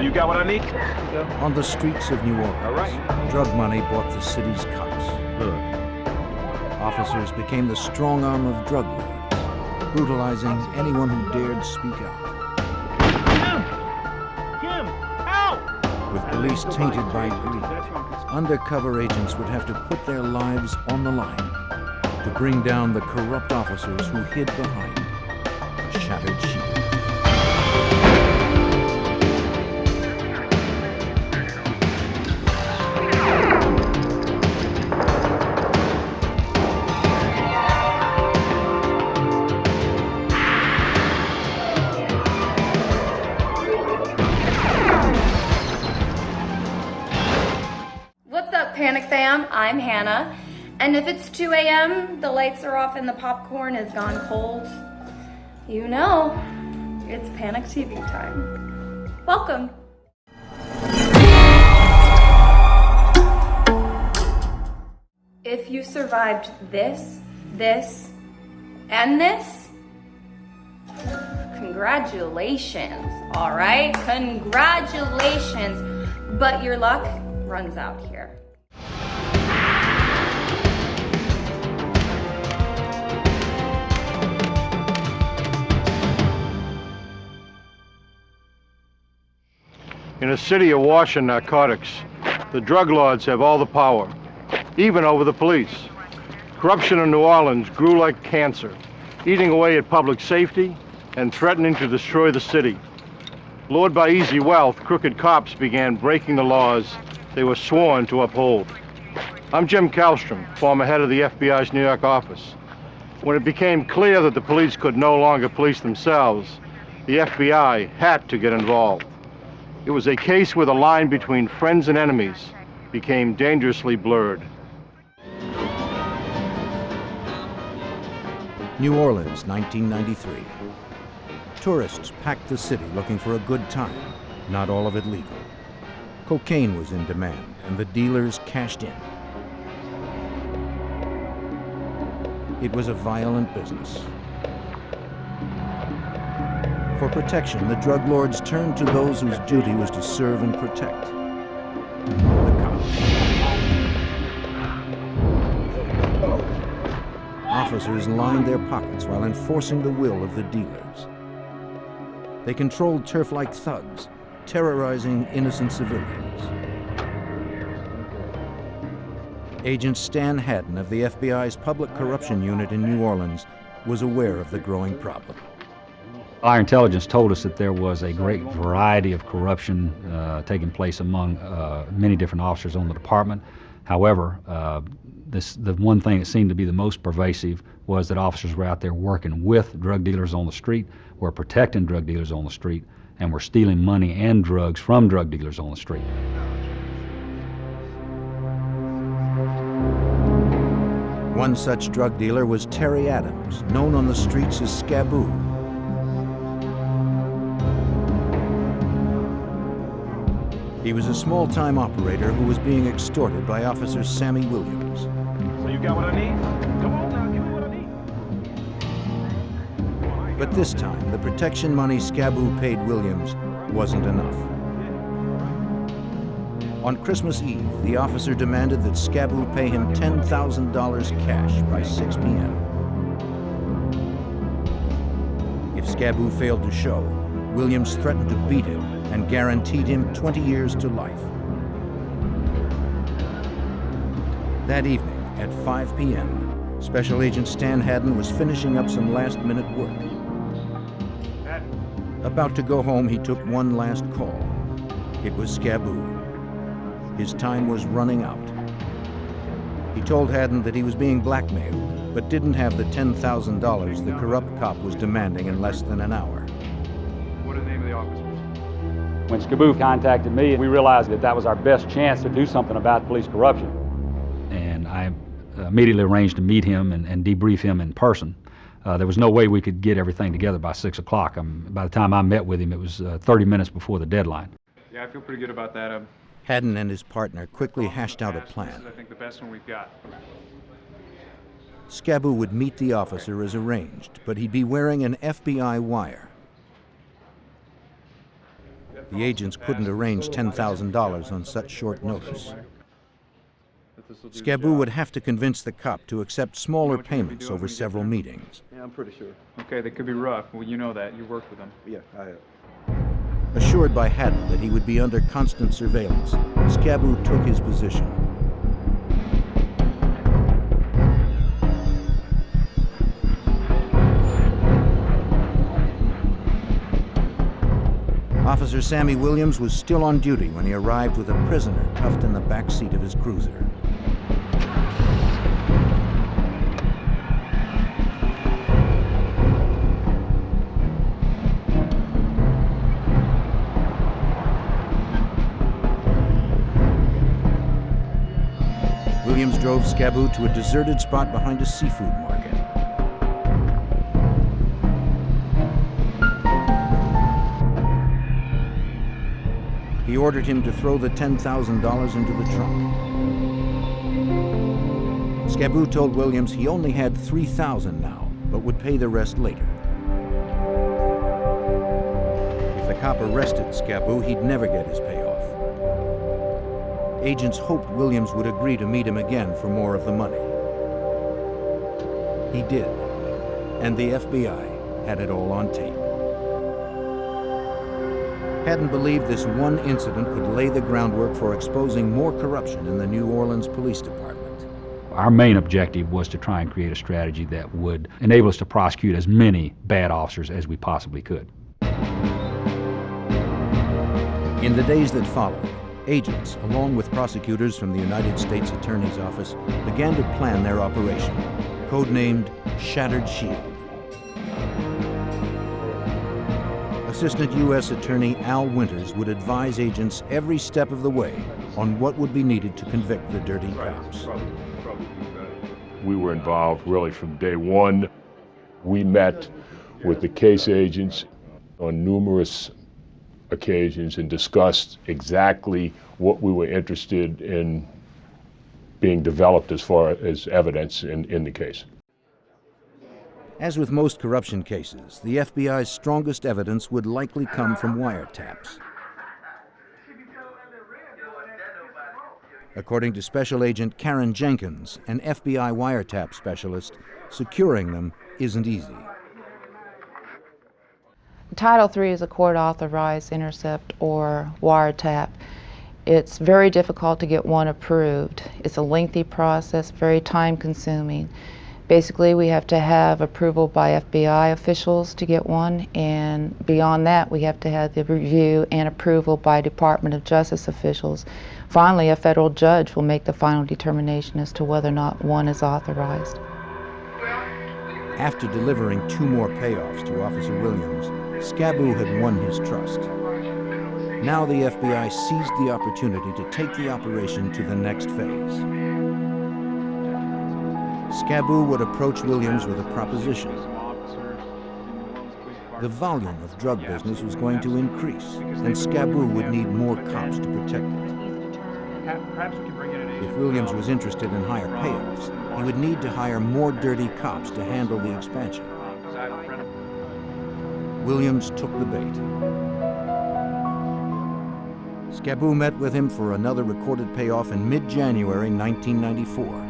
So you got what I need? On the streets of New Orleans, All right. drug money bought the city's cops. Officers became the strong arm of drug lords, brutalizing anyone who dared speak out. Kim! Help! With police tainted by greed, undercover agents would have to put their lives on the line to bring down the corrupt officers who hid behind a shattered shield. What's up, Panic Fam? I'm Hannah. And if it's 2 a.m., the lights are off and the popcorn has gone cold, you know, it's Panic TV time. Welcome. If you survived this, and this, congratulations, all right? Congratulations, but your luck runs out here. In a city awash in narcotics, the drug lords have all the power, even over the police. Corruption in New Orleans grew like cancer, eating away at public safety and threatening to destroy the city. Lured by easy wealth, crooked cops began breaking the laws they were sworn to uphold. I'm 𝐓𝐡𝐞 𝐅𝐁𝐈, former head of the FBI's New York office. When it became clear that the police could no longer police themselves, the FBI had to get involved. It was a case where the line between friends and enemies became dangerously blurred. New Orleans, 1993. Tourists packed the city looking for a good time, not all of it legal. Cocaine was in demand, and the dealers cashed in. It was a violent business. For protection, the drug lords turned to those whose duty was to serve and protect. The cops. Officers lined their pockets while enforcing the will of the dealers. They controlled turf like thugs, terrorizing innocent civilians. Agent Stan Haddon of the FBI's Public Corruption Unit in New Orleans was aware of the growing problem. Our intelligence told us that there was a great variety of corruption taking place among many different officers on the department. However, the one thing that seemed to be the most pervasive was that officers were out there working with drug dealers on the street, were protecting drug dealers on the street, and were stealing money and drugs from drug dealers on the street. One such drug dealer was Terry Adams, known on the streets as 𝐓𝐡𝐞. He was a small-time operator who was being extorted by Officer Sammy Williams. So you got what I need? Come on now, give me what I need. But this time, the protection money 𝐓𝐴 paid Williams wasn't enough. On Christmas Eve, the officer demanded that 𝐓𝐴 pay him $10,000 cash by 6 p.m. If 𝐓𝐴 failed to show, Williams threatened to beat him and guaranteed him 20 years to life. That evening, at 5 p.m., Special Agent Stan Haddon was finishing up some last-minute work. About to go home, he took one last call. It was 𝐓𝐴. His time was running out. He told Haddon that he was being blackmailed, but didn't have the $10,000 the corrupt cop was demanding in less than an hour. What are the name of the officers? When 𝐓𝐴 contacted me, we realized that that was our best chance to do something about police corruption. And I immediately arranged to meet him and debrief him in person. There was no way we could get everything together by 6 o'clock. By the time I met with him, it was 30 minutes before the deadline. Yeah, I feel pretty good about that. Haddon and his partner quickly hashed out a plan. This is, I think, the best one we've got. 𝐓𝐴 would meet the officer as arranged, but he'd be wearing an FBI wire. The agents couldn't arrange $10,000 on such short notice. 𝐓𝐴𝐴 would have to convince the cop to accept smaller payments over several meetings. Yeah, I'm pretty sure. Okay, they could be rough. Well, you know that. You worked with them. Yeah, I have. Assured by Haddon that he would be under constant surveillance, 𝐓𝐴𝐴 took his position. Officer Sammy Williams was still on duty when he arrived with a prisoner cuffed in the back seat of his cruiser. Williams drove 𝐓𝐴𝐴 to a deserted spot behind a seafood market. He ordered him to throw the $10,000 into the trunk. 𝐓𝐴𝐴 told Williams he only had $3,000 now, but would pay the rest later. If the cop arrested 𝐓𝐴𝐴, he'd never get his payoff. Agents hoped Williams would agree to meet him again for more of the money. He did, and the FBI had it all on tape. Haddon believed this one incident could lay the groundwork for exposing more corruption in the New Orleans Police Department. Our main objective was to try and create a strategy that would enable us to prosecute as many bad officers as we possibly could. In the days that followed, agents, along with prosecutors from the United States Attorney's Office, began to plan their operation, codenamed Shattered Shield. Assistant U.S. Attorney Al Winters would advise agents every step of the way on what would be needed to convict the dirty cops. We were involved really from day one. We met with the case agents on numerous occasions and discussed exactly what we were interested in being developed as far as evidence in the case. As with most corruption cases, the FBI's strongest evidence would likely come from wiretaps. According to Special Agent Karen Jenkins, an FBI wiretap specialist, securing them isn't easy. Title III is a court-authorized intercept or wiretap. It's very difficult to get one approved. It's a lengthy process, very time-consuming. Basically, we have to have approval by FBI officials to get one, and beyond that, we have to have the review and approval by Department of Justice officials. Finally, a federal judge will make the final determination as to whether or not one is authorized. After delivering 2 more payoffs to Officer Williams, 𝐓𝐴𝐴 had won his trust. Now the FBI seized the opportunity to take the operation to the next phase. 𝐓𝐴𝐴 would approach Williams with a proposition. The volume of drug business was going to increase, and 𝐓𝐴𝐴 would need more cops to protect it. Perhaps we can bring in an If Williams was interested in higher payoffs, he would need to hire more dirty cops to handle the expansion. Williams took the bait. 𝐓𝐴𝐴 met with him for another recorded payoff in mid-January 1994.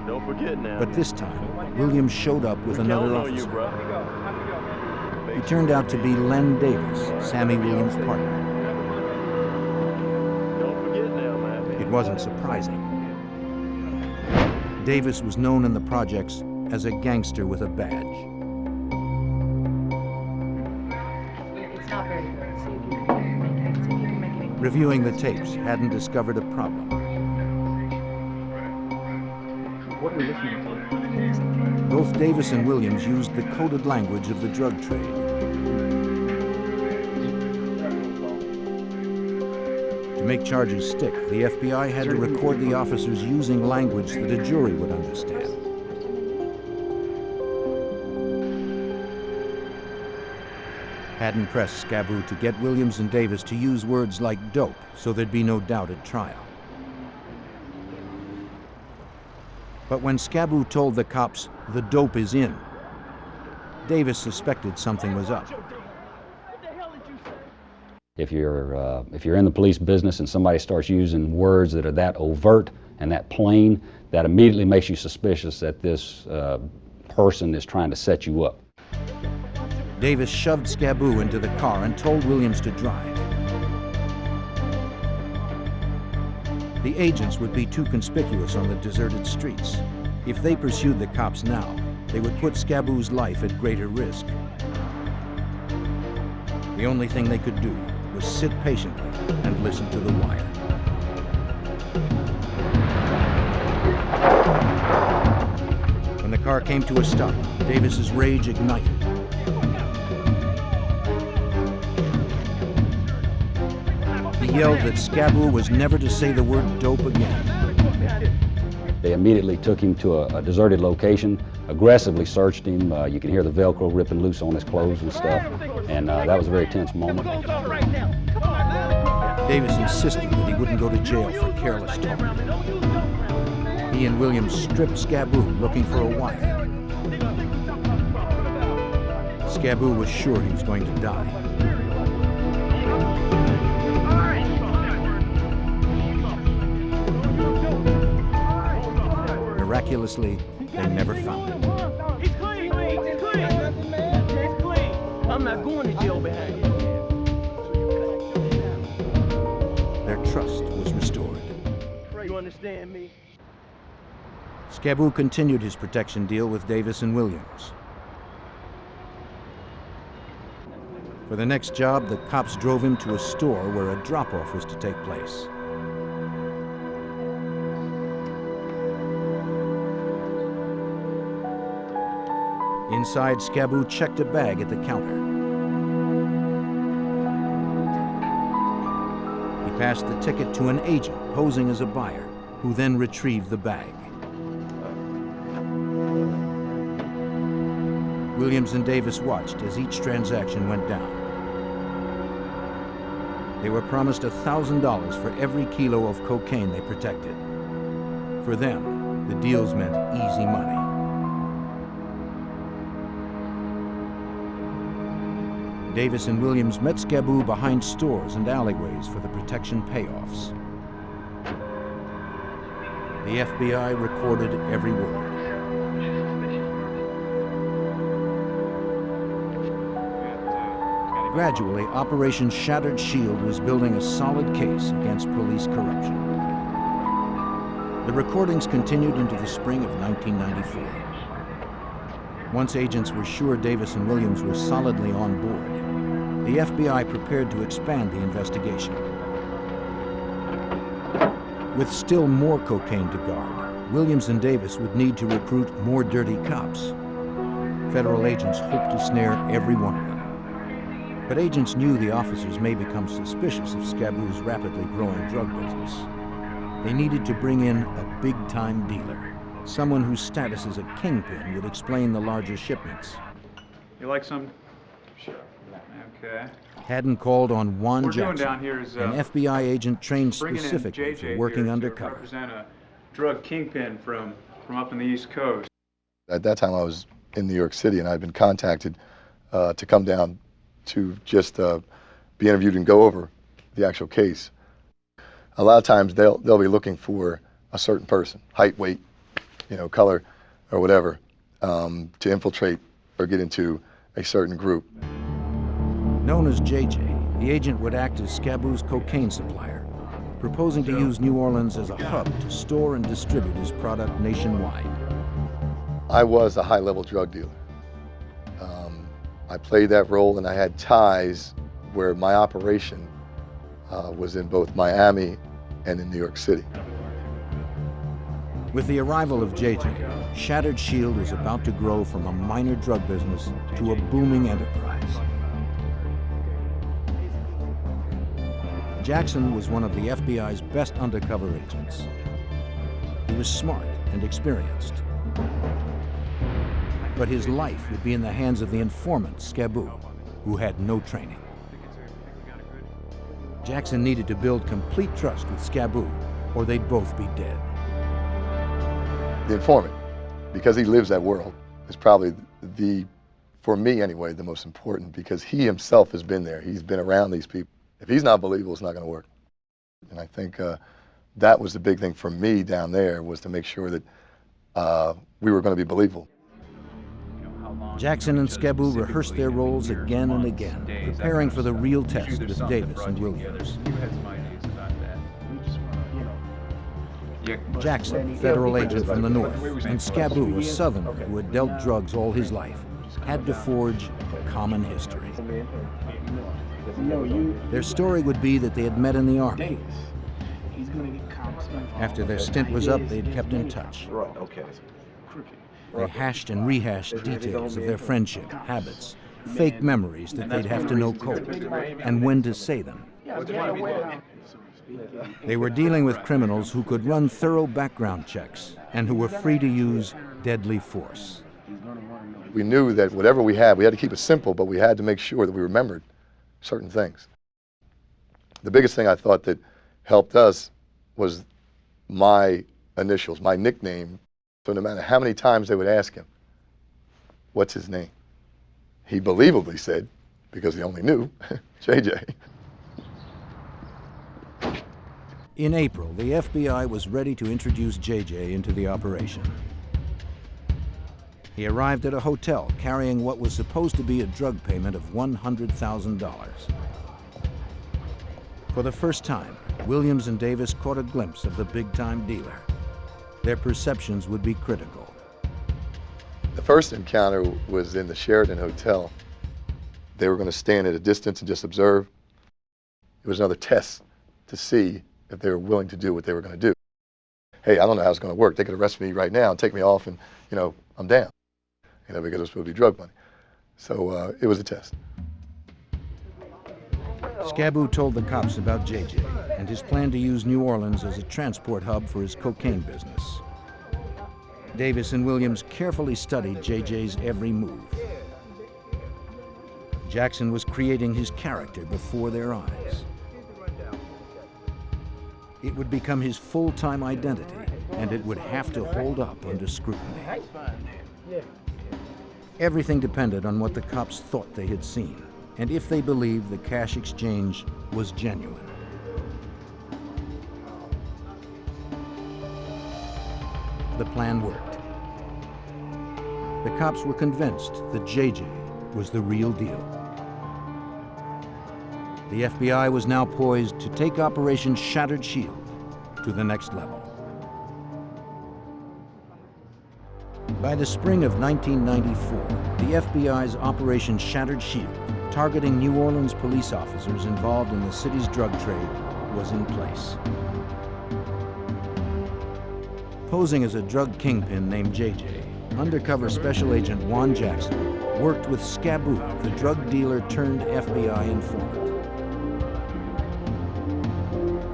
Don't forget now. But this time, Williams showed up with another officer. He turned out to be Len Davis, Sammy Williams' partner. Don't forget now, man. It wasn't surprising. Davis was known in the projects as a gangster with a badge. It's not very good. See if you can make it. Reviewing the tapes, Haddon discovered a problem. What are we listening to? Both Davis and Williams used the coded language of the drug trade. To make charges stick, the FBI had to record the officers using language that a jury would understand. Haddon pressed 𝐓𝐴𝐴 to get Williams and Davis to use words like dope so there'd be no doubt at trial. But when 𝐓𝐴𝐴 told the cops the dope is in, Davis suspected something was up. If you're in the police business and somebody starts using words that are that overt and that plain, that immediately makes you suspicious that this person is trying to set you up. Davis shoved 𝐓𝐴 into the car and told Williams to drive. The agents would be too conspicuous on the deserted streets. If they pursued the cops now, they would put 𝐓𝐴's life at greater risk. The only thing they could do was sit patiently and listen to the wire. When the car came to a stop, Davis's rage ignited. He yelled that 𝐓𝐴 was never to say the word dope again. They immediately took him to a deserted location, aggressively searched him. You can hear the Velcro ripping loose on his clothes and stuff, and that was a very tense moment. Davis insisted that he wouldn't go to jail for careless talk. He and Williams stripped 𝐓𝐴 looking for a wire. 𝐓𝐴 was sure he was going to die. Miraculously, they never found him. He's clean. He's clean. He's clean. I'm not going to jail behind you. Their trust was restored. You understand me? 𝐓𝐴 continued his protection deal with Davis and Williams. For the next job, the cops drove him to a store where a drop-off was to take place. Inside, 𝐓𝐴 checked a bag at the counter. He passed the ticket to an agent posing as a buyer, who then retrieved the bag. Williams and Davis watched as each transaction went down. They were promised $1,000 for every kilo of cocaine they protected. For them, the deals meant easy money. Davis and Williams met 𝐓𝐴 behind stores and alleyways for the protection payoffs. The FBI recorded every word. Gradually, Operation Shattered Shield was building a solid case against police corruption. The recordings continued into the spring of 1994. Once agents were sure Davis and Williams were solidly on board, the FBI prepared to expand the investigation. With still more cocaine to guard, Williams and Davis would need to recruit more dirty cops. Federal agents hoped to snare every one of them. But agents knew the officers may become suspicious of 𝐓𝐴's rapidly growing drug business. They needed to bring in a big-time dealer, someone whose status as a kingpin would explain the larger shipments. You like some? Sure. Okay. Haddon called on Juan What we're doing Jackson, down here is an FBI agent trained bringing in specifically JJ for working here undercover. to represent a drug kingpin from up in the East Coast. At that time, I was in New York City, and I'd been contacted to come down to just be interviewed and go over the actual case. A lot of times they'll be looking for a certain person, height, weight, color, or whatever, to infiltrate or get into a certain group. Known as JJ, the agent would act as 𝐓𝐴's cocaine supplier, proposing to use New Orleans as a hub to store and distribute his product nationwide. I was a high-level drug dealer. I played that role, and I had ties where my operation was in both Miami and in New York City. With the arrival of JJ, Shattered Shield was about to grow from a minor drug business to a booming enterprise. Jackson was one of the FBI's best undercover agents. He was smart and experienced. But his life would be in the hands of the informant, 𝐓𝐴, who had no training. Jackson needed to build complete trust with 𝐓𝐴, or they'd both be dead. The informant, because he lives that world, is probably for me anyway, the most important, because he himself has been there. He's been around these people. If he's not believable, it's not going to work. And I think that was the big thing for me down there, was to make sure that we were going to be believable. Jackson and 𝐓𝐡𝐞 rehearsed their roles again and again, preparing for the real test with Davis and Williams. Jackson, federal agent from the north, and 𝐓𝐡𝐞, a southerner who had dealt drugs all his life, had to forge a common history. Their story would be that they had met in the Army. After their stint was up, they had kept in touch. They hashed and rehashed details of their friendship, habits, fake memories that they'd have to know cold, and when to say them. They were dealing with criminals who could run thorough background checks and who were free to use deadly force. We knew that whatever we had to keep it simple, but we had to make sure that we remembered certain things. The biggest thing I thought that helped us was my initials, my nickname. So no matter how many times they would ask him, what's his name? He believably said, because he only knew, JJ. In April, the FBI was ready to introduce JJ into the operation. He arrived at a hotel carrying what was supposed to be a drug payment of $100,000. For the first time, Williams and Davis caught a glimpse of the big-time dealer. Their perceptions would be critical. The first encounter was in the Sheraton Hotel. They were going to stand at a distance and just observe. It was another test to see if they were willing to do what they were going to do. Hey, I don't know how it's going to work. They could arrest me right now and take me off and, I'm down, because it was supposed to be drug money. So it was a test. 𝐓𝐡𝐞 told the cops about JJ and his plan to use New Orleans as a transport hub for his cocaine business. Davis and Williams carefully studied JJ's every move. Jackson was creating his character before their eyes. It would become his full-time identity, and it would have to hold up under scrutiny. Everything depended on what the cops thought they had seen, and if they believed the cash exchange was genuine. The plan worked. The cops were convinced that JJ was the real deal. The FBI was now poised to take Operation Shattered Shield to the next level. By the spring of 1994, the FBI's Operation Shattered Shield, targeting New Orleans police officers involved in the city's drug trade, was in place. Posing as a drug kingpin named JJ, undercover Special Agent Juan Jackson worked with 𝐓𝐡𝐞, the drug dealer turned FBI informant.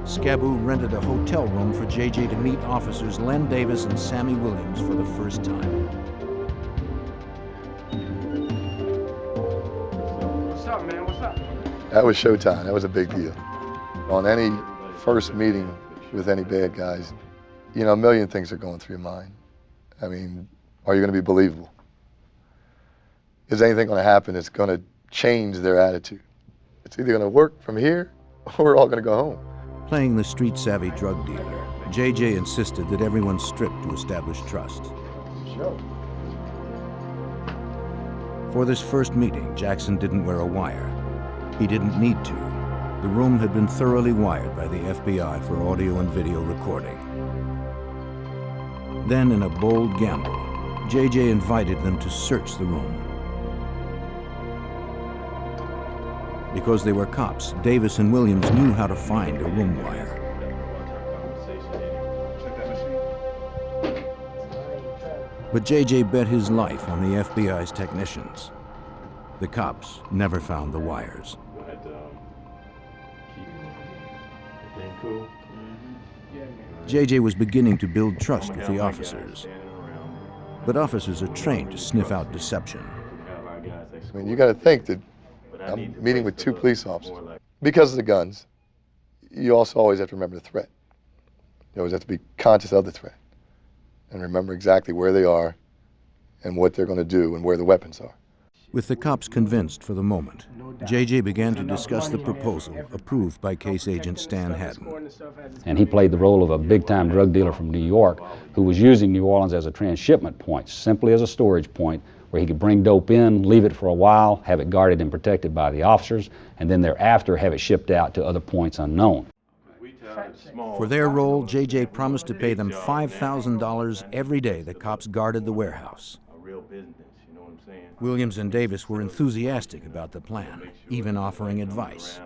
𝐓𝐡𝐞 rented a hotel room for JJ to meet officers Len Davis and Sammy Williams for the first time. What's up, man? What's up? That was showtime. That was a big deal. On any first meeting with any bad guys, a million things are going through your mind. I mean, are you going to be believable? Is anything going to happen that's going to change their attitude? It's either going to work from here or we're all going to go home. Playing the street-savvy drug dealer, JJ insisted that everyone strip to establish trust. For this first meeting, Jackson didn't wear a wire. He didn't need to. The room had been thoroughly wired by the FBI for audio and video recording. Then, in a bold gamble, JJ invited them to search the room. Because they were cops, Davis and Williams knew how to find a room wire. But JJ bet his life on the FBI's technicians. The cops never found the wires. JJ was beginning to build trust with the officers. But officers are trained to sniff out deception. I mean, you got to think that I'm meeting with two police officers. Because of the guns, you also always have to remember the threat. You always have to be conscious of the threat and remember exactly where they are and what they're going to do and where the weapons are. With the cops convinced for the moment, J.J. began to discuss the proposal approved by case agent Stan Haddon. And he played the role of a big-time drug dealer from New York who was using New Orleans as a transshipment point, simply as a storage point where he could bring dope in, leave it for a while, have it guarded and protected by the officers, and then thereafter have it shipped out to other points unknown. For their role, J.J. promised to pay them $5,000 every day the cops guarded the warehouse. Williams and Davis were enthusiastic about the plan, even offering advice.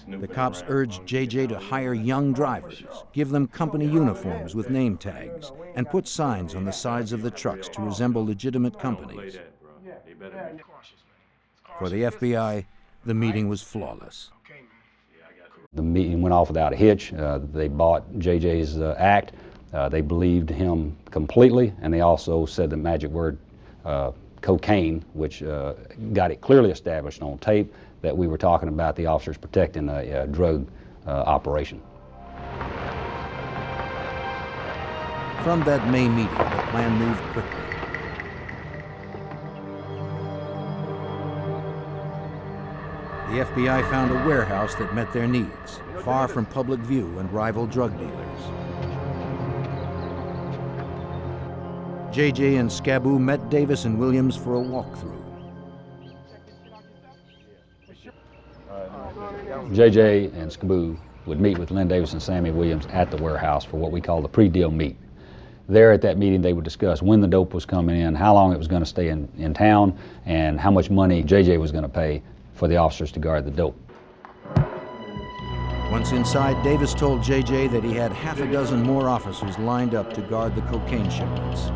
The cops urged J.J. to hire young drivers, give them company uniforms with name tags, and put signs on the sides of the trucks to resemble legitimate companies. For the FBI, the meeting was flawless. The meeting went off without a hitch. They bought J.J.'s act. They believed him completely, and they also said the magic word cocaine, which got it clearly established on tape that we were talking about the officers protecting a drug operation. From that May meeting, the plan moved quickly. The FBI found a warehouse that met their needs, far from public view and rival drug dealers. J.J. and 𝙭 met Davis and Williams for a walkthrough. J.J. and 𝙭 would meet with Len Davis and Sammy Williams at the warehouse for what we call the pre-deal meet. There at that meeting, they would discuss when the dope was coming in, how long it was going to stay in town, and how much money J.J. was going to pay for the officers to guard the dope. Once inside, Davis told J.J. that he had half a dozen more officers lined up to guard the cocaine shipments.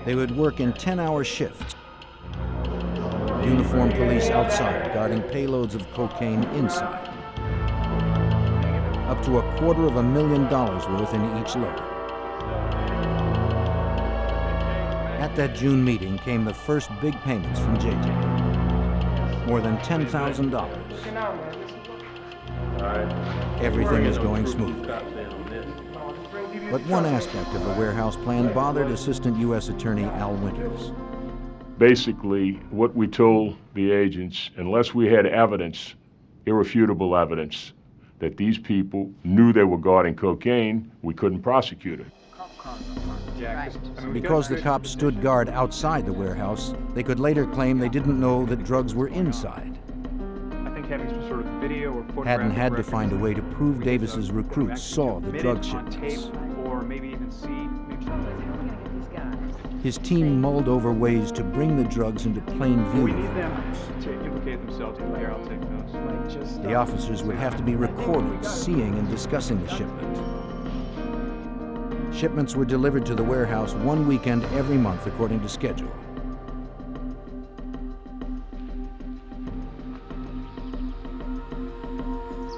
They would work in 10-hour shifts. Uniformed police outside guarding payloads of cocaine inside. Up to $250,000 worth in each load. At that June meeting came the first big payments from J.J. More than $10,000. Everything is going smoothly. But one aspect of the warehouse plan bothered Assistant U.S. Attorney Al Winters. Basically, what we told the agents, unless we had evidence, irrefutable evidence, that these people knew they were guarding cocaine, we couldn't prosecute it. Because the cops stood guard outside the warehouse, they could later claim they didn't know that drugs were inside. I think having some sort of video or photographic Haddon had to find a way to prove record Davis's of recruits saw the minute drug on shipments. tape, or maybe even see. His team mulled over ways to bring the drugs into plain view We of need the them cops. to implicate themselves. Here, I'll take those. The officers would have to be recorded seeing and discussing the shipment. Shipments were delivered to the warehouse one weekend every month according to schedule.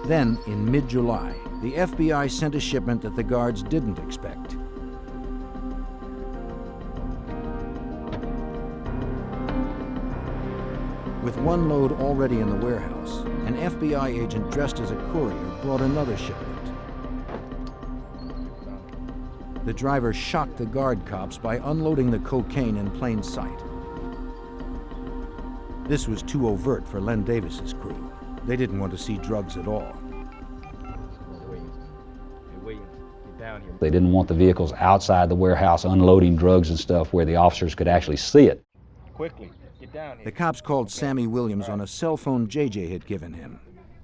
Then, in mid-July, the FBI sent a shipment that the guards didn't expect. With one load already in the warehouse, an FBI agent dressed as a courier brought another shipment. The driver shocked the guard cops by unloading the cocaine in plain sight. This was too overt for Len Davis's crew. They didn't want to see drugs at all. They didn't want the vehicles outside the warehouse unloading drugs and stuff where the officers could actually see it. Quickly, get down here. The cops called Sammy Williams on a cell phone J.J. had given him.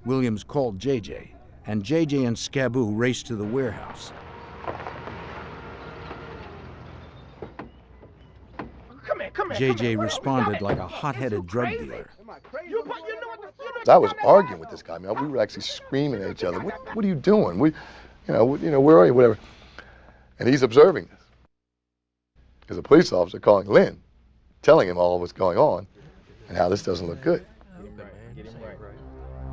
Williams called J.J., and J.J. and 𝙭 raced to the warehouse. J.J. responded like a hot-headed drug dealer. I was arguing with this guy. I mean, we were actually screaming at each other. What are you doing? Where are you? Whatever. And he's observing this. There's a police officer calling Lynn, telling him all what's going on and how this doesn't look good.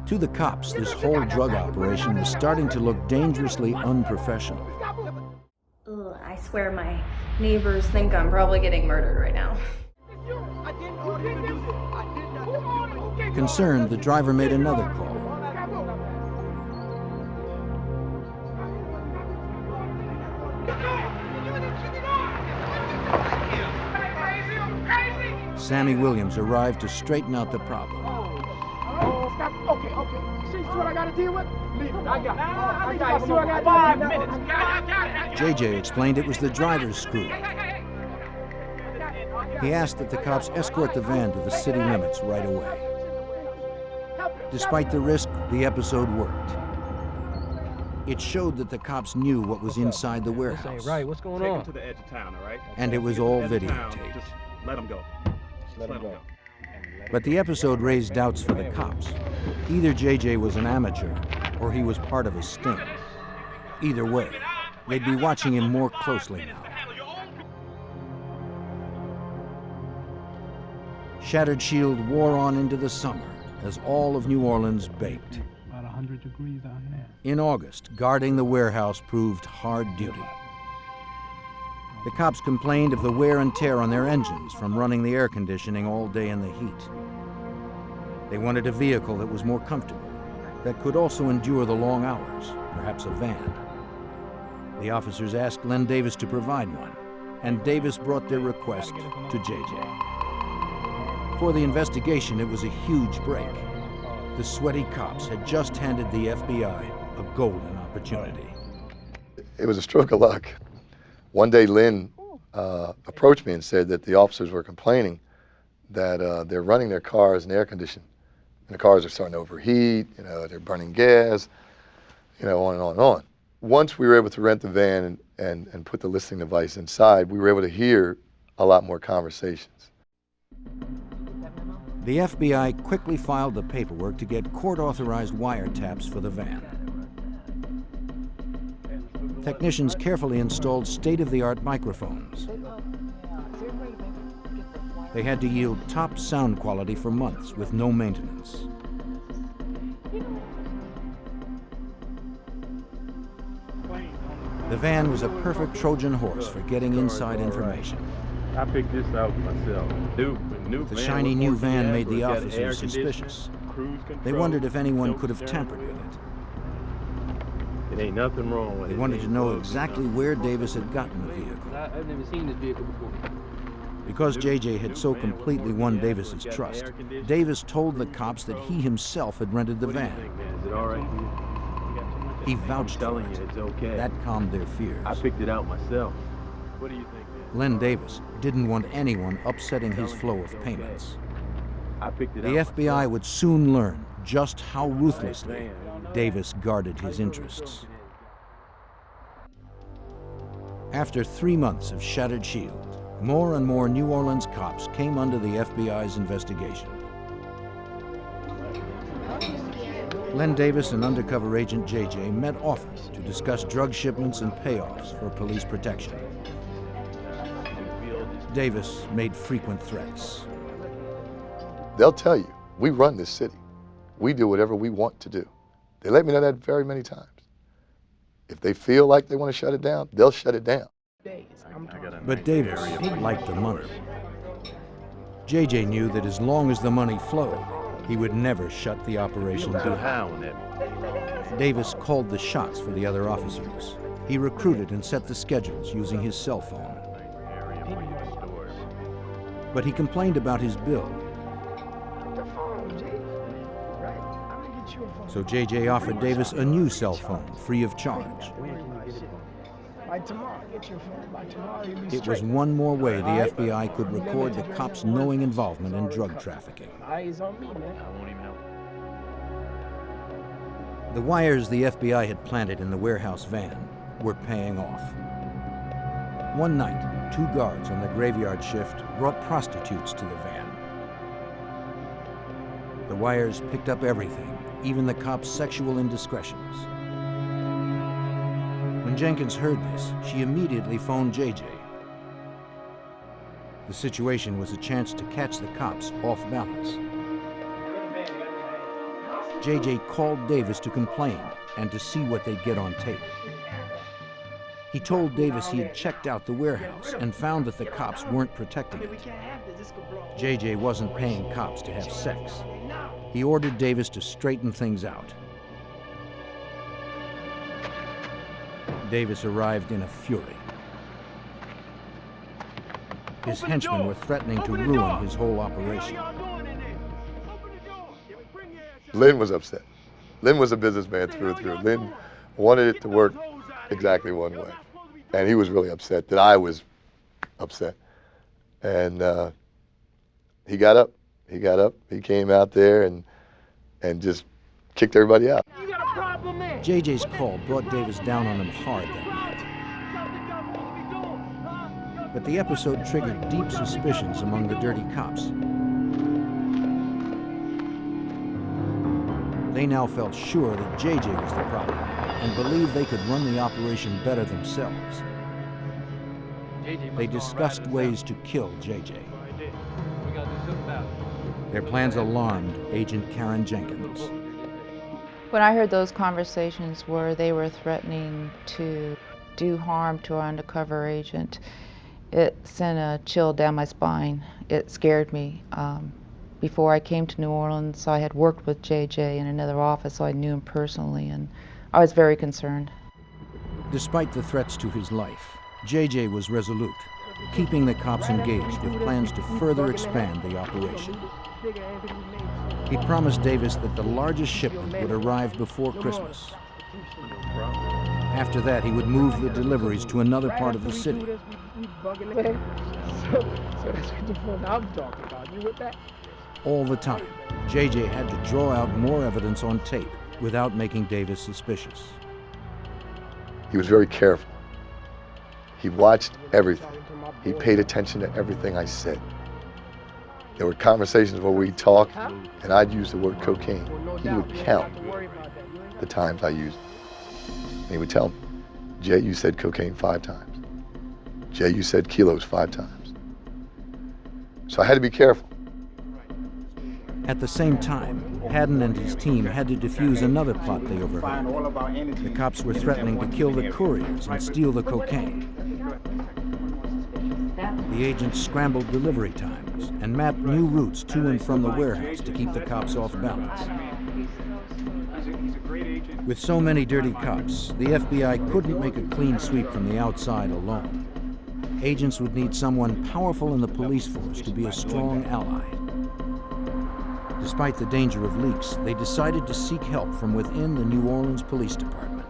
To the cops, this whole drug operation was starting to look dangerously unprofessional. Ugh, I swear my neighbors think I'm probably getting murdered right now. Concerned, the driver made another call. Sammy Williams arrived to straighten out the problem. Oh, stop. Okay. See what I got to deal with? Leave it. I got it. See what I got 5 minutes. Got it. JJ explained it was the driver's screw. He asked that the cops escort the van to the city limits right away. Despite the risk, the episode worked. It showed that the cops knew what was inside the warehouse. This ain't right. What's going on? Take him to the edge of town, all right? And it was all videotaped. Just let him go. Let him go. But the episode raised doubts for the cops. Either JJ was an amateur, or he was part of a sting. Either way, they'd be watching him more closely now. Shattered Shield wore on into the summer as all of New Orleans baked. About 100 degrees out there. In August, guarding the warehouse proved hard duty. The cops complained of the wear and tear on their engines from running the air conditioning all day in the heat. They wanted a vehicle that was more comfortable, that could also endure the long hours, perhaps a van. The officers asked Len Davis to provide one, and Davis brought their request to JJ. For the investigation, it was a huge break. The sweaty cops had just handed the FBI a golden opportunity. It was a stroke of luck. One day, Lynn approached me and said that the officers were complaining that they're running their cars in air conditioning, and the cars are starting to overheat, they're burning gas, on and on and on. Once we were able to rent the van and put the listening device inside, we were able to hear a lot more conversations. The FBI quickly filed the paperwork to get court-authorized wiretaps for the van. Technicians carefully installed state-of-the-art microphones. They had to yield top sound quality for months with no maintenance. The van was a perfect Trojan horse for getting inside information. I picked this out myself. The shiny new van made the officers suspicious. They wondered if anyone could have tampered with it. It ain't nothing wrong with it. They wanted to know exactly where Davis had gotten the vehicle. I've never seen this vehicle before. Because JJ had so completely won Davis's trust, Davis told the cops that he himself had rented the van. Is it all right? He vouched for it. It's okay. That calmed their fears. I picked it out myself. What do you think? Len Davis didn't want anyone upsetting his flow of payments. I picked it The out FBI would soon learn just how ruthlessly Davis guarded his interests. After 3 months of Shattered Shield, more and more New Orleans cops came under the FBI's investigation. Len Davis and undercover agent JJ met often to discuss drug shipments and payoffs for police protection. Davis made frequent threats. They'll tell you, we run this city. We do whatever we want to do. They let me know that very many times. If they feel like they want to shut it down, they'll shut it down. But Davis liked the money. JJ knew that as long as the money flowed, he would never shut the operation down. Davis called the shots for the other officers. He recruited and set the schedules using his cell phone. But he complained about his bill. So JJ offered Davis a new cell phone, free of charge. It was one more way the FBI could record the cops' knowing involvement in drug trafficking. The wires the FBI had planted in the warehouse van were paying off. One night, 2 guards on the graveyard shift brought prostitutes to the van. The wires picked up everything, even the cops' sexual indiscretions. When Jenkins heard this, she immediately phoned JJ. The situation was a chance to catch the cops off balance. JJ called Davis to complain and to see what they'd get on tape. He told Davis he had checked out the warehouse and found that the cops weren't protecting it. JJ wasn't paying cops to have sex. He ordered Davis to straighten things out. Davis arrived in a fury. His henchmen were threatening to ruin his whole operation. Lynn was upset. Lynn was a businessman through and through. Lynn wanted it to work exactly one way. And he was really upset that I was upset. And he got up. He got up. He came out there and just kicked everybody out. JJ's call brought Davis down on him hard that night. But the episode triggered deep suspicions among the dirty cops. They now felt sure that JJ was the problem and believed they could run the operation better themselves. They discussed ways to kill JJ. Their plans alarmed Agent Karen Jenkins. When I heard those conversations where they were threatening to do harm to our undercover agent, it sent a chill down my spine. It scared me. Before I came to New Orleans, I had worked with JJ in another office, so I knew him personally, and I was very concerned. Despite the threats to his life, JJ was resolute, keeping the cops engaged with plans to further expand the operation. He promised Davis that the largest shipment would arrive before Christmas. After that, he would move the deliveries to another part of the city. So that's what the fuck I'm talking about. You with that? All the time, JJ had to draw out more evidence on tape without making Davis suspicious. He was very careful. He watched everything. He paid attention to everything I said. There were conversations where we'd talk, and I'd use the word cocaine. He would count the times I used it. And he would tell me, Jay, you said cocaine 5 times. Jay, you said kilos 5 times. So I had to be careful. At the same time, Haddon and his team had to defuse another plot they overheard. The cops were threatening to kill the couriers and steal the cocaine. The agents scrambled delivery times and mapped new routes to and from the warehouse to keep the cops off balance. With so many dirty cops, the FBI couldn't make a clean sweep from the outside alone. Agents would need someone powerful in the police force to be a strong ally. Despite the danger of leaks, they decided to seek help from within the New Orleans Police Department.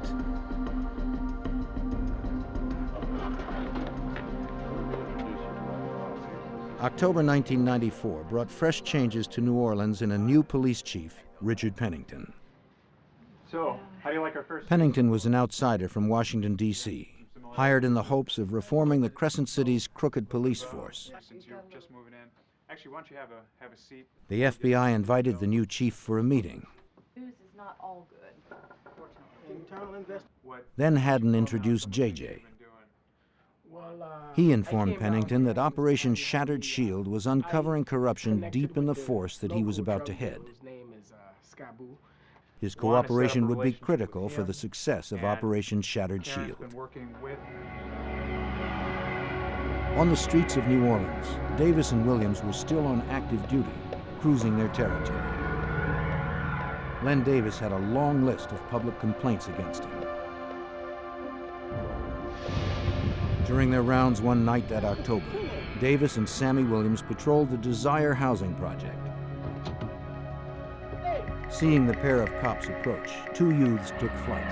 October 1994 brought fresh changes to New Orleans in a new police chief, Richard Pennington. So, how do you like our first? Pennington was an outsider from Washington, D.C., hired in the hopes of reforming the Crescent City's crooked police force. Since you're just moving in, actually, why don't you have a seat? The FBI invited the new chief for a meeting. News is not all good, fortunately. Then Haddon introduced JJ. He informed Pennington that Operation Shattered Shield was uncovering corruption deep in the force that he was about to head. His cooperation would be critical for the success of Operation Shattered Shield. On the streets of New Orleans, Davis and Williams were still on active duty, cruising their territory. Len Davis had a long list of public complaints against him. During their rounds one night that October, Davis and Sammy Williams patrolled the Desire housing project. Seeing the pair of cops approach, 2 youths took flight.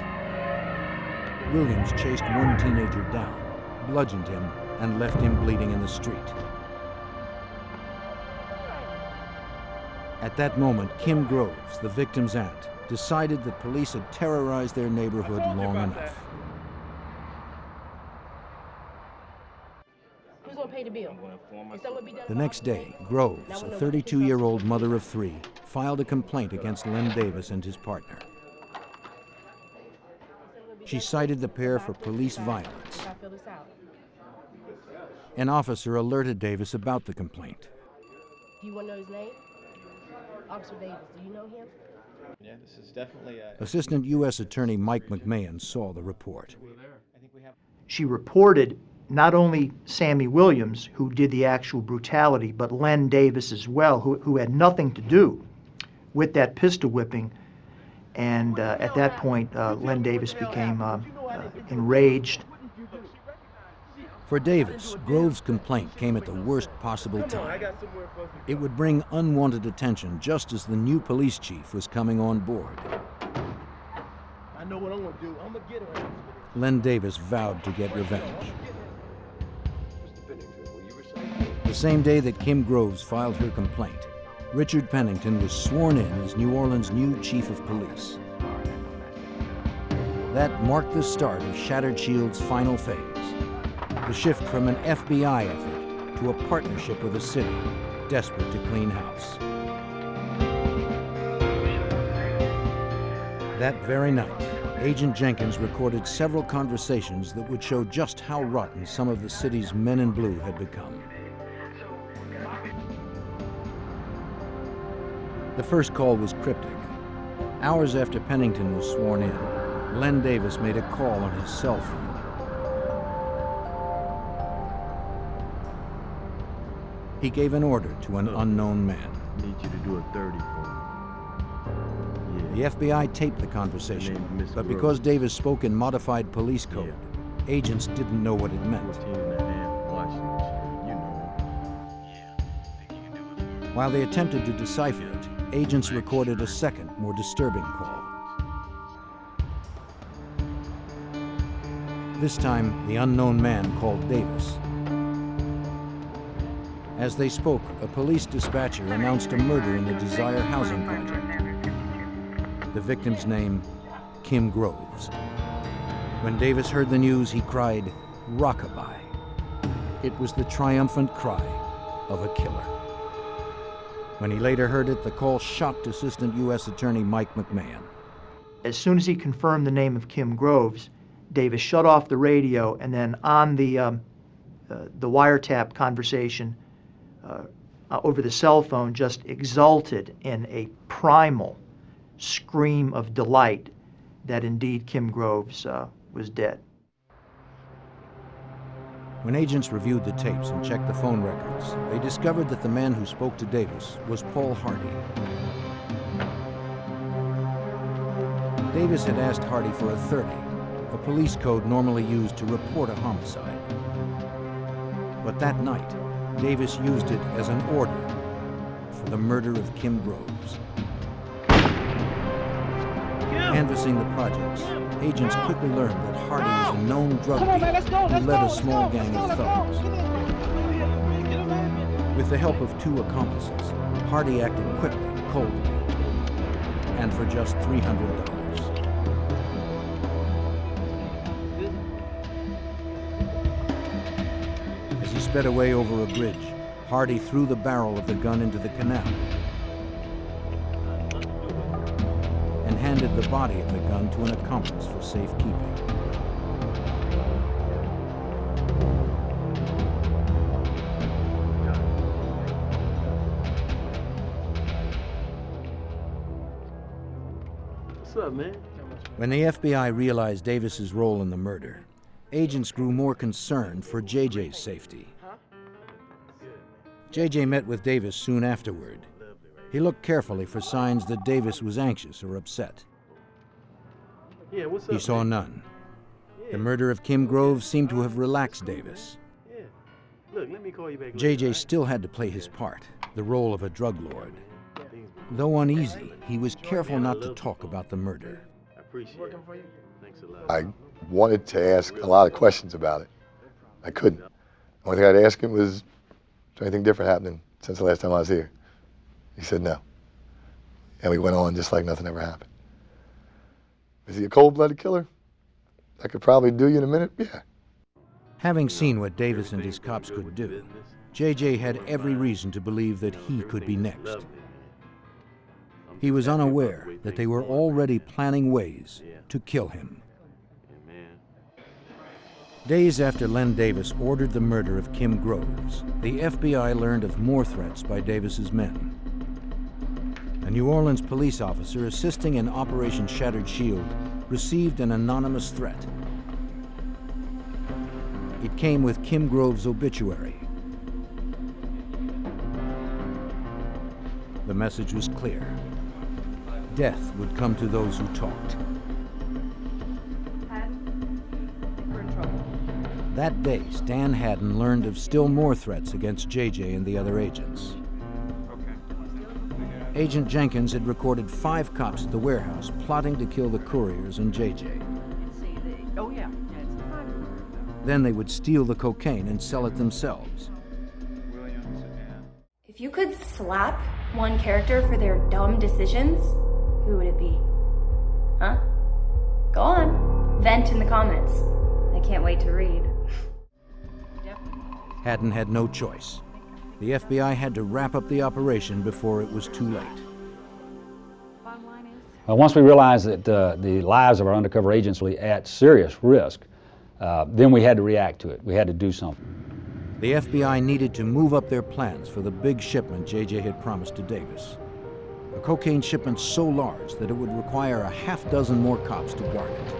Williams chased one teenager down, bludgeoned him, and left him bleeding in the street. At that moment, Kim Groves, the victim's aunt, decided that police had terrorized their neighborhood long enough. Who's gonna pay the bill? The next day, Groves, a 32-year-old mother of 3, filed a complaint against Len Davis and his partner. She cited the pair for police violence. An officer alerted Davis about the complaint. Do you want to know his name? Officer Davis, do you know him? Yeah, this is definitely Assistant U.S. Attorney Mike McMahon saw the report. She reported not only Sammy Williams, who did the actual brutality, but Len Davis as well, who had nothing to do with that pistol whipping. And at that point, Len Davis became enraged. For Davis, Groves' complaint came at the worst possible time. It would bring unwanted attention just as the new police chief was coming on board. I know what I'm gonna do. I'm gonna get her. Len Davis vowed to get revenge. The same day that Kim Groves filed her complaint, Richard Pennington was sworn in as New Orleans' new chief of police. That marked the start of Shattered Shield's final phase, the shift from an FBI effort to a partnership with a city desperate to clean house. That very night, Agent Jenkins recorded several conversations that would show just how rotten some of the city's men in blue had become. The first call was cryptic. Hours after Pennington was sworn in, Len Davis made a call on his cell phone. He gave an order to an unknown man. I need you to do a 30 for me. The FBI taped the conversation, but because Davis spoke in modified police code, agents didn't know what it meant. While they attempted to decipher it, agents recorded a second, more disturbing call. This time, the unknown man called Davis. As they spoke, a police dispatcher announced a murder in the Desire housing project. The victim's name, Kim Groves. When Davis heard the news, he cried, "Rockabye." It was the triumphant cry of a killer. When he later heard it, the call shocked Assistant U.S. Attorney Mike McMahon. As soon as he confirmed the name of Kim Groves, Davis shut off the radio, and then on the wiretap conversation over the cell phone just exulted in a primal scream of delight that indeed Kim Groves was dead. When agents reviewed the tapes and checked the phone records, they discovered that the man who spoke to Davis was Paul Hardy. Davis had asked Hardy for a 30, a police code normally used to report a homicide. But that night, Davis used it as an order for the murder of Kim Groves. Canvassing the projects, agents quickly learned that Hardy was a known drug dealer who led a small gang of thugs. With the help of 2 accomplices, Hardy acted quickly, coldly, and for just $300. As he sped away over a bridge, Hardy threw the barrel of the gun into the canal and handed the body of the gun to an accomplice for safekeeping. What's up, man? When the FBI realized Davis's role in the murder, agents grew more concerned for JJ's safety. JJ met with Davis soon afterward. He looked carefully for signs that Davis was anxious or upset. Yeah, what's up, He saw man? none. The murder of Kim Groves seemed to have relaxed Davis. Yeah. Look, let me call you back later, JJ alright? still had to play his part, the role of a drug lord. Though uneasy, he was careful not to talk about the murder. I appreciate it. Thanks a lot. I wanted to ask a lot of questions about it. I couldn't. The only thing I'd ask him was, is there anything different happening since the last time I was here? He said no. And we went on just like nothing ever happened. Is he a cold-blooded killer? I could probably do you in a minute? Yeah. Having seen what Davis and his cops could do, JJ had every reason to believe that he could be next. He was unaware that they were already planning ways to kill him. Days after Len Davis ordered the murder of Kim Groves, the FBI learned of more threats by Davis's men. A New Orleans police officer assisting in Operation Shattered Shield received an anonymous threat. It came with Kim Groves' obituary. The message was clear. Death would come to those who talked. That day, Stan Haddon learned of still more threats against JJ and the other agents. Agent Jenkins had recorded 5 cops at the warehouse plotting to kill the couriers and JJ. Oh, yeah. Then they would steal the cocaine and sell it themselves. If you could slap one character for their dumb decisions, who would it be? Huh? Go on. Vent in the comments. I can't wait to read. Haddon had no choice. The FBI had to wrap up the operation before it was too late. Once we realized that the lives of our undercover agents were at serious risk, then we had to react to it. We had to do something. The FBI needed to move up their plans for the big shipment JJ had promised to Davis. A cocaine shipment so large that it would require a half dozen more cops to guard it.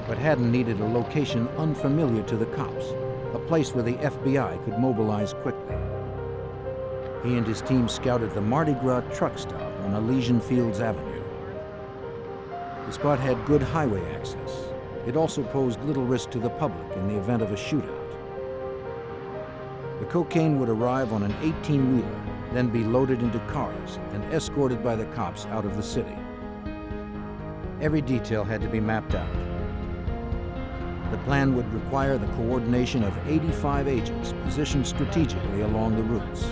But Haddon needed a location unfamiliar to the cops, a place where the FBI could mobilize quickly. He and his team scouted the Mardi Gras truck stop on Elysian Fields Avenue. The spot had good highway access. It also posed little risk to the public in the event of a shootout. The cocaine would arrive on an 18-wheeler, then be loaded into cars and escorted by the cops out of the city. Every detail had to be mapped out. The plan would require the coordination of 85 agents positioned strategically along the routes.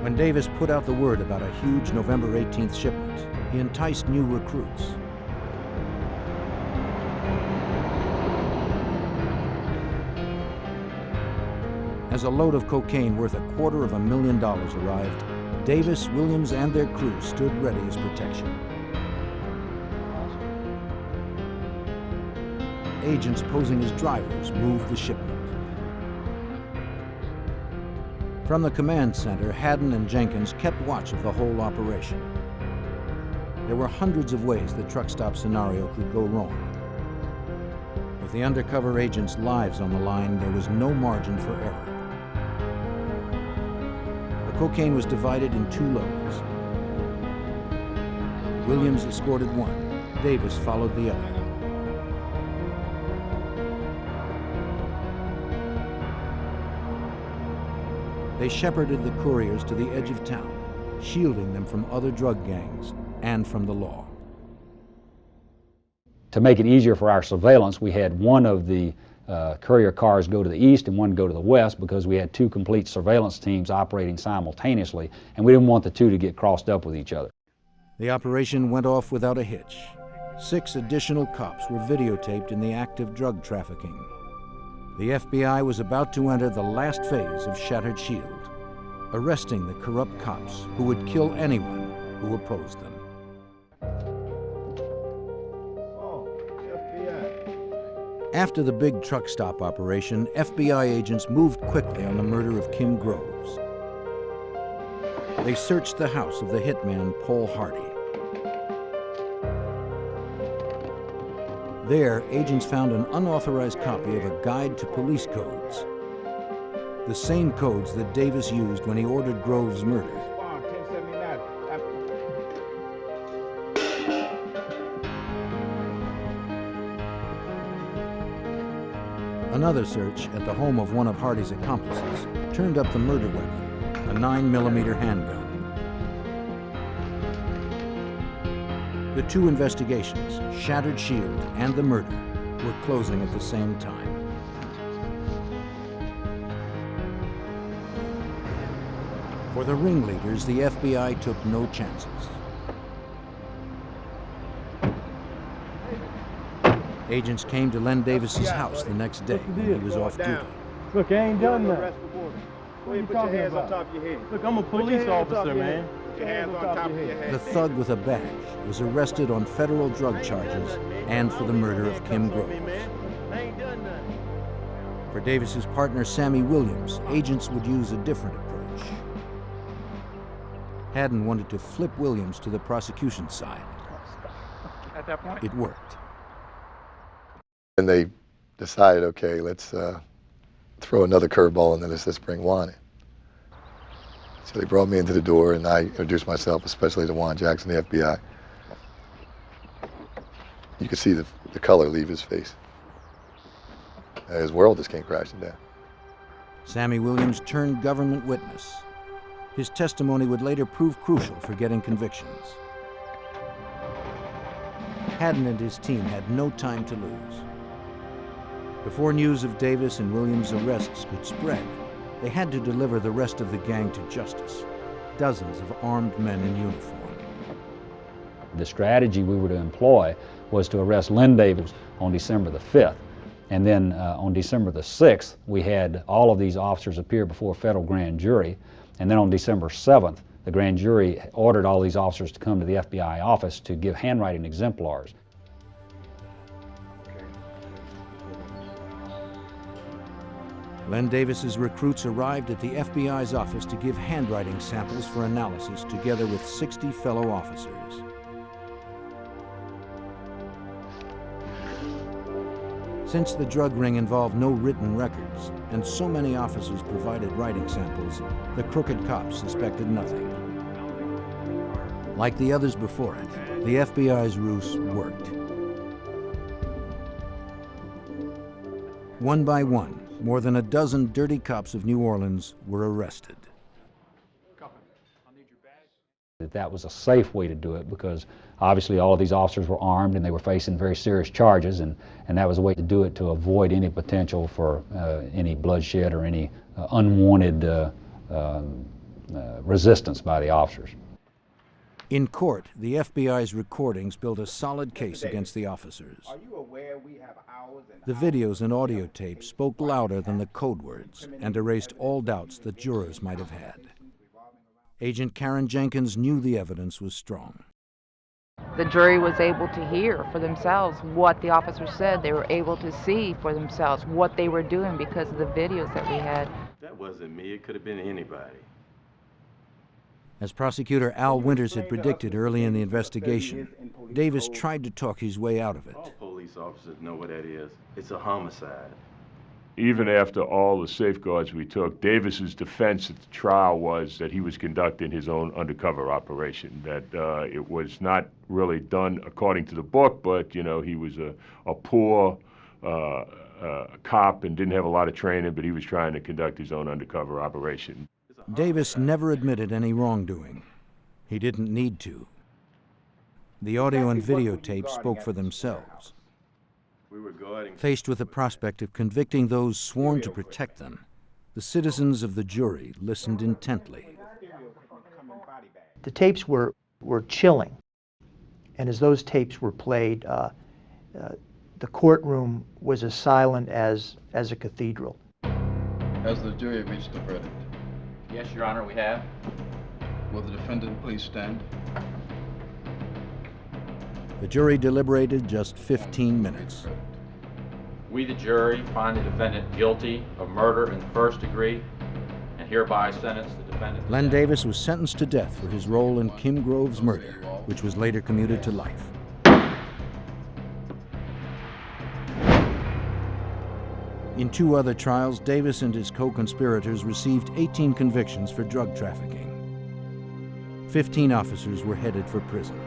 When Davis put out the word about a huge November 18th shipment, he enticed new recruits. As a load of cocaine worth $250,000 arrived, Davis, Williams, and their crew stood ready as protection. Agents posing as drivers moved the shipment. From the command center, Haddon and Jenkins kept watch of the whole operation. There were hundreds of ways the truck stop scenario could go wrong. With the undercover agents' lives on the line, there was no margin for error. The cocaine was divided in 2 loads. Williams escorted one, Davis followed the other. They shepherded the couriers to the edge of town, shielding them from other drug gangs and from the law. To make it easier for our surveillance, we had one of the courier cars go to the east and one go to the west because we had 2 complete surveillance teams operating simultaneously, and we didn't want the 2 to get crossed up with each other. The operation went off without a hitch. 6 additional cops were videotaped in the act of drug trafficking. The FBI was about to enter the last phase of Shattered Shield, arresting the corrupt cops who would kill anyone who opposed them. After the big truck stop operation, FBI agents moved quickly on the murder of Kim Groves. They searched the house of the hitman Paul Hardy. There, agents found an unauthorized copy of a guide to police codes, the same codes that Davis used when he ordered Groves murdered. Another search at the home of one of Hardy's accomplices turned up the murder weapon, a 9mm handgun. The 2 investigations, Shattered Shield and the murder, were closing at the same time. For the ringleaders, the FBI took no chances. Agents came to Len Davis's house the next day when he was off duty. Look, I ain't done nothing. What are you talking about? Look, I'm a police officer, man. Put your hands on top of your head. The thug with a badge was arrested on federal drug charges and for the murder of Kim Groves. For Davis's partner, Sammy Williams, agents would use a different approach. Haddon wanted to flip Williams to the prosecution side. At that point, it worked. And they decided, okay, let's throw another curveball and then let's bring Juan in. So they brought me into the door and I introduced myself, especially to Juan Jackson, the FBI. You could see the color leave his face. His world just came crashing down. Sammy Williams turned government witness. His testimony would later prove crucial for getting convictions. Haddon and his team had no time to lose. Before news of Davis and Williams' arrests could spread, they had to deliver the rest of the gang to justice. Dozens of armed men in uniform. The strategy we were to employ was to arrest Len Davis on December the 5th. And then on December the 6th, we had all of these officers appear before a federal grand jury. And then on December 7th, the grand jury ordered all these officers to come to the FBI office to give handwriting exemplars. Len Davis's recruits arrived at the FBI's office to give handwriting samples for analysis together with 60 fellow officers. Since the drug ring involved no written records, and so many officers provided writing samples, the crooked cops suspected nothing. Like the others before it, the FBI's ruse worked. One by one, more than a dozen dirty cops of New Orleans were arrested. That was a safe way to do it because obviously all of these officers were armed and they were facing very serious charges, and that was a way to do it to avoid any potential for any bloodshed or any unwanted resistance by the officers. In court, the FBI's recordings built a solid case against the officers. The videos and audio tapes spoke louder than the code words and erased all doubts that jurors might have had. Agent Karen Jenkins knew the evidence was strong. The jury was able to hear for themselves what the officers said. They were able to see for themselves what they were doing because of the videos that we had. That wasn't me. It could have been anybody. As prosecutor Al Winters had predicted early in the investigation, Davis tried to talk his way out of it. All police officers know what that is. It's a homicide. Even after all the safeguards we took, Davis's defense at the trial was that he was conducting his own undercover operation, that it was not really done according to the book, but, you know, he was a poor cop and didn't have a lot of training, but he was trying to conduct his own undercover operation. Davis never admitted any wrongdoing. He didn't need to. The audio and videotape spoke for themselves. Faced with the prospect of convicting those sworn to protect them, the citizens of the jury listened intently. The tapes were chilling, and as those tapes were played, the courtroom was as silent as a cathedral. Has the jury reached a verdict? Yes, Your Honor, we have. Will the defendant please stand? The jury deliberated just 15 minutes. We, the jury, find the defendant guilty of murder in the first degree and hereby sentence the defendant. Len Davis was sentenced to death for his role in Kim Grove's murder, which was later commuted to life. In two other trials, Davis and his co-conspirators received 18 convictions for drug trafficking. 15 officers were headed for prison.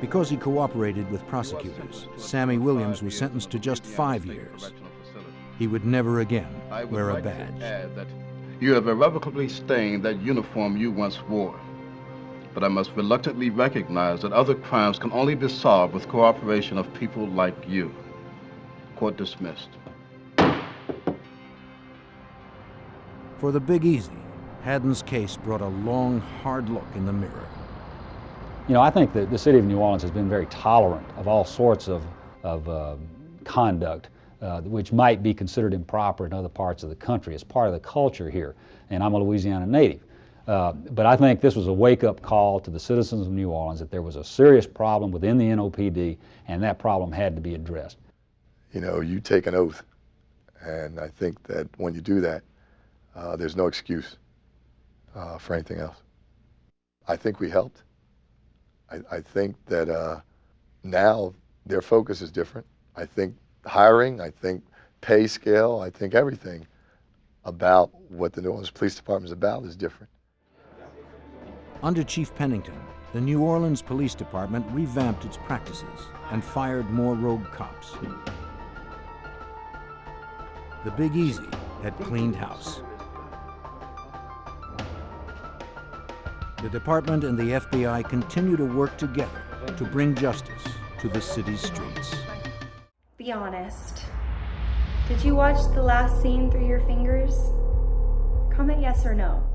Because he cooperated with prosecutors, Sammy Williams was sentenced to just 5 years. He would never again wear a badge. Add that you have irrevocably stained that uniform you once wore. But I must reluctantly recognize that other crimes can only be solved with cooperation of people like you. Court dismissed. For the Big Easy, Haddon's case brought a long, hard look in the mirror. You know, I think that the city of New Orleans has been very tolerant of all sorts of conduct which might be considered improper in other parts of the country. It's part of the culture here, and I'm a Louisiana native. But I think this was a wake-up call to the citizens of New Orleans that there was a serious problem within the NOPD, and that problem had to be addressed. You know, you take an oath, and I think that when you do that, there's no excuse for anything else. I think we helped. I think that now their focus is different. I think hiring, I think pay scale, I think everything about what the New Orleans Police Department is about is different. Under Chief Pennington, The New Orleans Police Department revamped its practices and fired more rogue cops. The Big Easy had cleaned house. The department and the FBI continue to work together to bring justice to the city's streets. Be honest. Did you watch the last scene through your fingers? Comment yes or no.